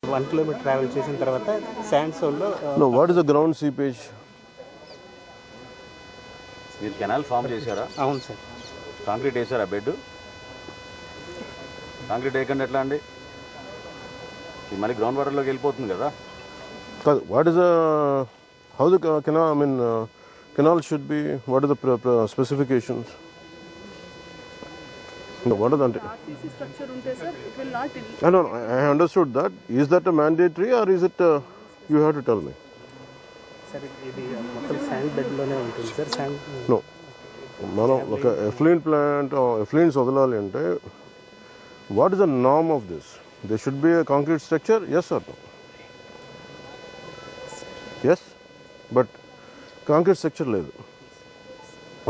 1 kilometer travel చేసిన తర్వాత sand సోల్లో what is the ground seepage? మీరు కెనాల్ ఫామ్ చేశారా? అవును సార్. కాంక్రీట్ వేసారా? బెడ్ కాంక్రీట్ వేయకుండా ఎట్లా అండి? ఇది మళ్ళీ గ్రౌండ్ వాటర్లోకి వెళ్ళిపోతుంది కదా. What is how the canal, I mean canal should be, what is the specifications? What is that? RCC structure unte sir, it will not. I understood that. Is that a mandatory or is it? You have to tell me. Sir ఇది మొత్తం sand బెడ్లోనే ఉంటుంది sir. Sand No. మనం ఒక effluent plant effluents వదలాలి అంటే what is the norm of this? They should be a concrete structure, yes or no? Yes, but concrete structure లేదు.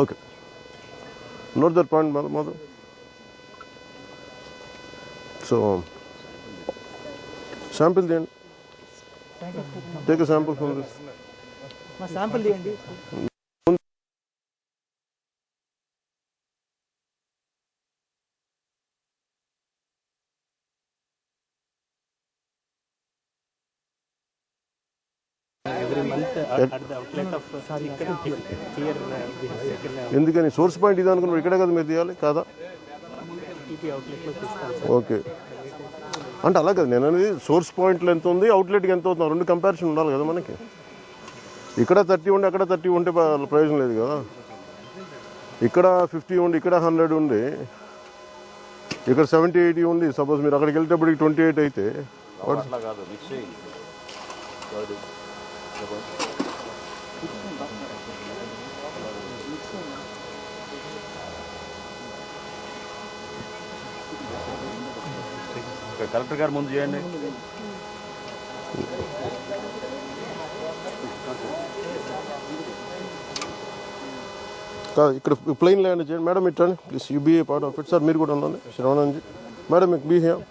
Okay. Note that point, Madhu. So, sample then. Take a sample from this. మా sample తీయండి. Every month at the outlet of here ఎందుకని source point ఇది అనుకున్నారు, ఇక్కడే కదా మీరు తీయాలి కాదా? టీపీ అవుట్లెట్లో తీస్తాం సార్. ఓకే, అంటే అలా కదా నేను అనేది. సోర్స్ పాయింట్లో ఎంత ఉంది, అవుట్లెట్కి ఎంత అవుతుంది, రెండు కంపారిజన్ ఉండాలి కదా మనకి. ఇక్కడ 30 ఉండి అక్కడ 30 ఉంటే ప్రయోజనం లేదు కదా. ఇక్కడ 50 ఉండి ఇక్కడ 100 ఉండి ఇక్కడ 70-80 ఉండి సపోజ్ మీరు అక్కడికి వెళ్ళేటప్పటికి 28 అయితే అట్లా కాదు, మిక్స్ చేయండి. కలెక్టర్ గారు ముందు చేయండి. ఇక్కడ ప్లెయిన్ ల్యాండ్ చేయండి మేడం. ఇట్లా please you be a part of it. Sir మీరు కూడా ఉండండి. శ్రవణంజీ మేడం, మీకు be here.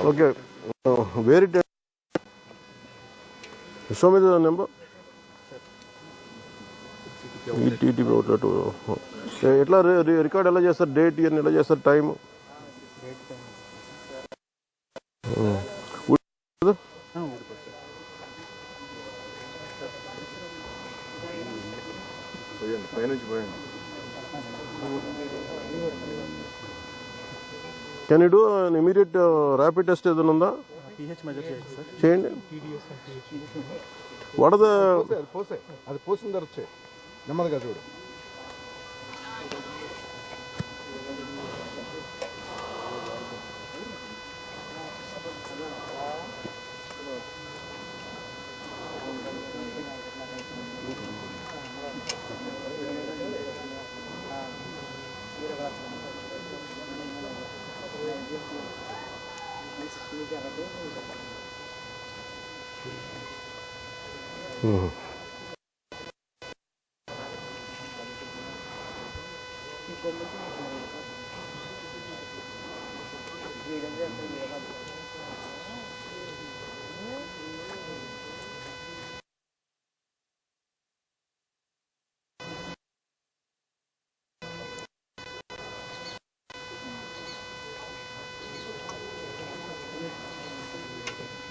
Okay, where it is? Show me the number. ETT outlet. ఎట్లా రికార్డ్ ఎలా చేస్తారు? డేట్ ఇవన్నీ ఎలా చేస్తారు? Time can you do an immediate rapid test ఏదైనా ఉందా? pH మెజర్ చేయండి సార్. చేయండి. వాట్ ద అది పోసిన తర్వాత నెమ్మదిగా చూడు.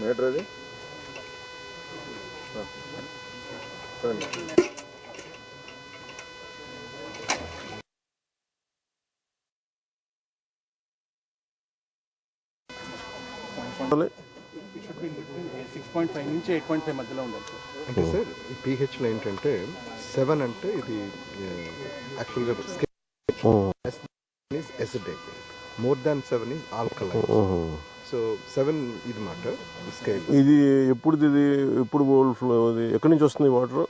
మీటర్ అది షుడ్ బి 6.5 నుంచి 8.5 మధ్యలో ఉండాలి సార్. అంటే సార్ ఈ పీహెచ్లో ఏంటంటే 7 అంటే ఇది యాక్చువల్గా acidic, more than 7 is alkaline. So 7 ఇది మాట స్కేల్. ఇది ఎప్పుడు ఓవర్ ఫ్లో, ఎక్కడి నుంచి వస్తుంది వాటర్?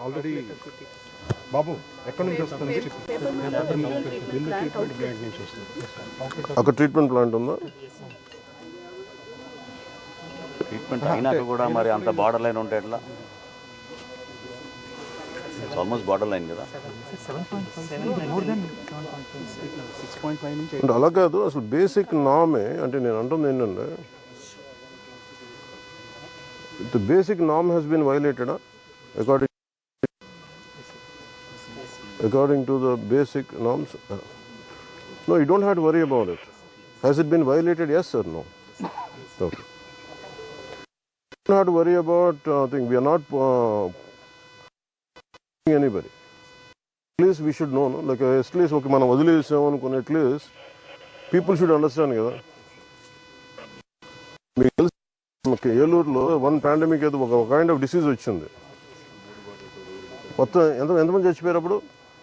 ఆల్రెడీ బాబు ఎక్కడి నుంచి వస్తుంది? పేపర్ మీద ట్రీట్మెంట్ ప్లాంట్ అక్కడ ట్రీట్మెంట్ ప్లాంట్ ఉందా? ట్రీట్మెంట్ అయినాక కూడా మరి అంత బార్డర్ లైన్ ఉంటే ఎట్లా? ఆల్మోస్ట్ బార్డర్ లైన్ కదా. 6.5 నుంచి అంటే అలా కాదు, అసలు బేసిక్ నామే అంటే నేను అంటుంది ఏంటంటే ద బేసిక్ నామ్ has been violated according to the basic norms. No, you don't have to worry about it. Has it been violated? Yes or no? Okay. You don't have to worry about thing. We are not anybody. At least we should know, no? Like at least okay, మనం వదిలేసాం అనుకునే at least people should understand కదా. మీకు తెలుసు ఏలూరులో one pandemic ఏదో ఒక kind of disease వచ్చింది. మొత్తం ఎంతమంది చచ్చిపోయారు అప్పుడు?